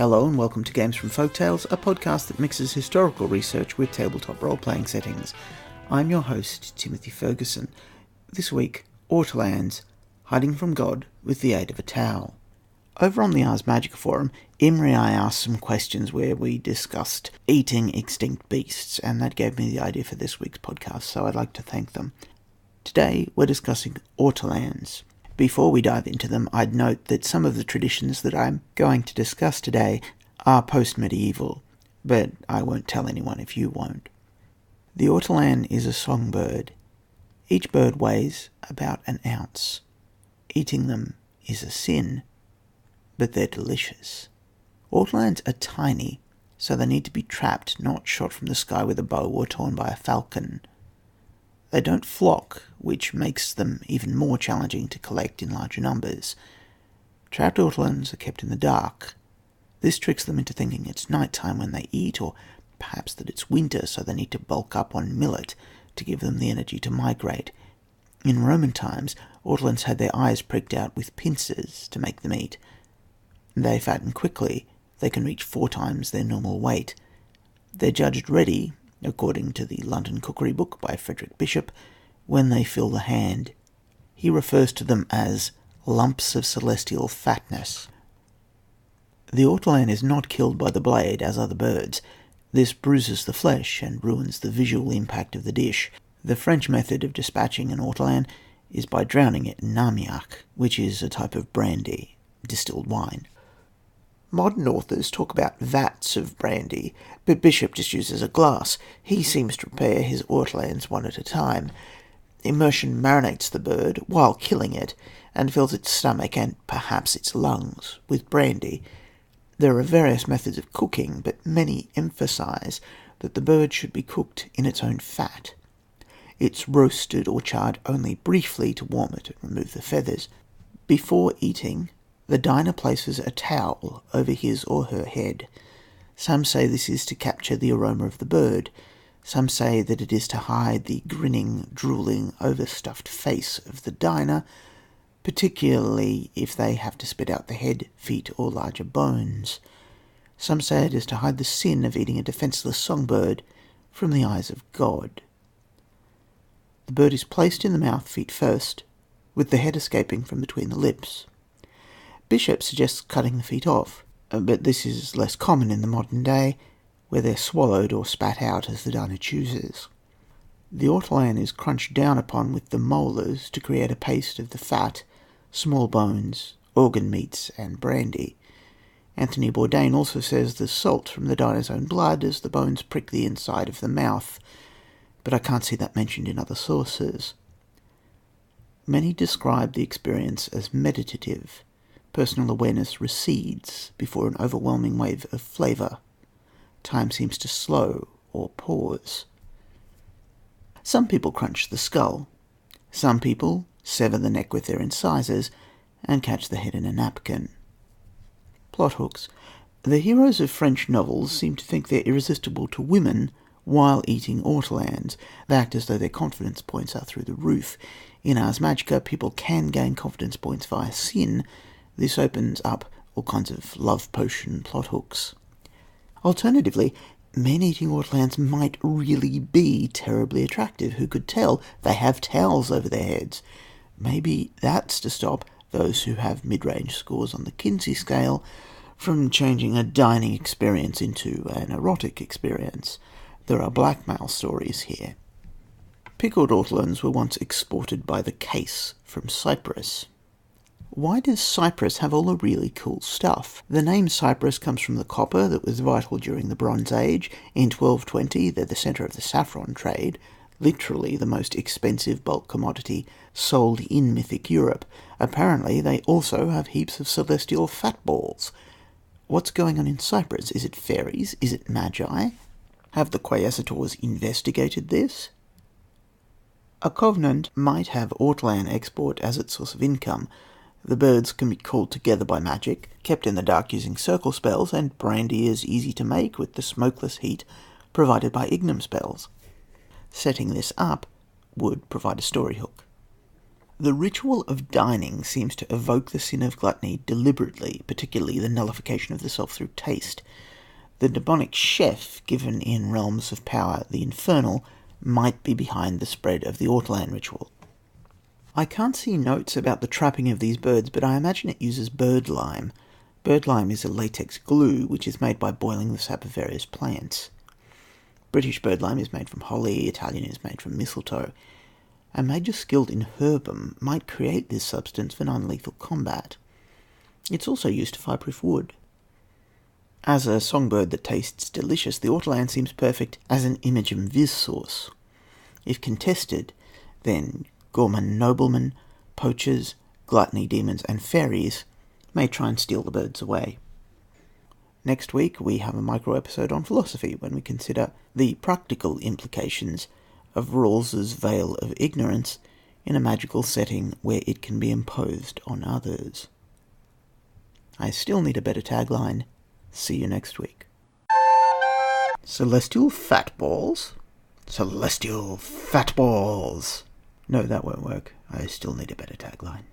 Hello and welcome to Games from Folktales, a podcast that mixes historical research with tabletop role-playing settings. I'm your host, Timothy Ferguson. This week, Ortolans, hiding from God with the aid of a towel. Over on the Ars Magica forum, Imri and I asked some questions where we discussed eating extinct beasts, and that gave me the idea for this week's podcast, so I'd like to thank them. Today, we're discussing Ortolans. Before we dive into them, I'd note that some of the traditions that I'm going to discuss today are post-medieval, but I won't tell anyone if you won't. The ortolan is a songbird. Each bird weighs about an ounce. Eating them is a sin, but they're delicious. Ortolans are tiny, so they need to be trapped, not shot from the sky with a bow or torn by a falcon. They don't flock, which makes them even more challenging to collect in larger numbers. Trapped ortolans are kept in the dark. This tricks them into thinking it's nighttime when they eat, or perhaps that it's winter, so they need to bulk up on millet to give them the energy to migrate. In Roman times, ortolans had their eyes pricked out with pincers to make them eat. They fatten quickly. They can reach 4 times their normal weight. They're judged ready, according to the London Cookery Book by Frederick Bishop, when they fill the hand. He refers to them as lumps of celestial fatness. The ortolan is not killed by the blade as other birds. This bruises the flesh and ruins the visual impact of the dish. The French method of dispatching an ortolan is by drowning it in armillac, which is a type of brandy, distilled wine. Modern authors talk about vats of brandy, but Bishop just uses a glass. He seems to prepare his ortolans one at a time. Immersion marinates the bird while killing it, and fills its stomach and perhaps its lungs with brandy. There are various methods of cooking, but many emphasize that the bird should be cooked in its own fat. It's roasted or charred only briefly to warm it and remove the feathers. Before eating, the diner places a towel over his or her head. Some say this is to capture the aroma of the bird. Some say that it is to hide the grinning, drooling, overstuffed face of the diner, particularly if they have to spit out the head, feet, or larger bones. Some say it is to hide the sin of eating a defenseless songbird from the eyes of God. The bird is placed in the mouth feet first, with the head escaping from between the lips. Bishop suggests cutting the feet off, but this is less common in the modern day, where they're swallowed or spat out as the diner chooses. The ortolan is crunched down upon with the molars to create a paste of the fat, small bones, organ meats, and brandy. Anthony Bourdain also says there's salt from the diner's own blood as the bones prick the inside of the mouth, but I can't see that mentioned in other sources. Many describe the experience as meditative. Personal awareness recedes before an overwhelming wave of flavour. Time seems to slow or pause. Some people crunch the skull. Some people sever the neck with their incisors and catch the head in a napkin. Plot hooks. The heroes of French novels seem to think they're irresistible to women while eating ortolans. They act as though their confidence points are through the roof. In Ars Magica, people can gain confidence points via sin. This opens up all kinds of love potion plot hooks. Alternatively, men eating ortolans might really be terribly attractive. Who could tell? They have towels over their heads. Maybe that's to stop those who have mid-range scores on the Kinsey scale from changing a dining experience into an erotic experience. There are blackmail stories here. Pickled ortolans were once exported by the case from Cyprus. Why does Cyprus have all the really cool stuff? The name Cyprus comes from the copper that was vital during the Bronze Age. In 1220, they're the centre of the saffron trade, literally the most expensive bulk commodity sold in mythic Europe. Apparently, they also have heaps of celestial fat balls. What's going on in Cyprus? Is it fairies? Is it magi? Have the Quaesators investigated this? A covenant might have ortolan export as its source of income. The birds can be called together by magic, kept in the dark using circle spells, and brandy is easy to make with the smokeless heat provided by ignum spells. Setting this up would provide a story hook. The ritual of dining seems to evoke the sin of gluttony deliberately, particularly the nullification of the self through taste. The demonic chef, given in realms of power the infernal, might be behind the spread of the Ortolan ritual. I can't see notes about the trapping of these birds, but I imagine it uses bird lime. Bird lime is a latex glue which is made by boiling the sap of various plants. British bird lime is made from holly, Italian is made from mistletoe. A major skilled in herbum might create this substance for non-lethal combat. It's also used to fireproof wood. As a songbird that tastes delicious, the Ortolan seems perfect as an Imogen Viz source. If contested, then gourmand noblemen, poachers, gluttony demons, and fairies may try and steal the birds away. Next week, we have a micro-episode on philosophy when we consider the practical implications of Rawls's veil of ignorance in a magical setting where it can be imposed on others. I still need a better tagline. See you next week. Celestial fat balls? Celestial fat balls! No, that won't work. I still need a better tagline.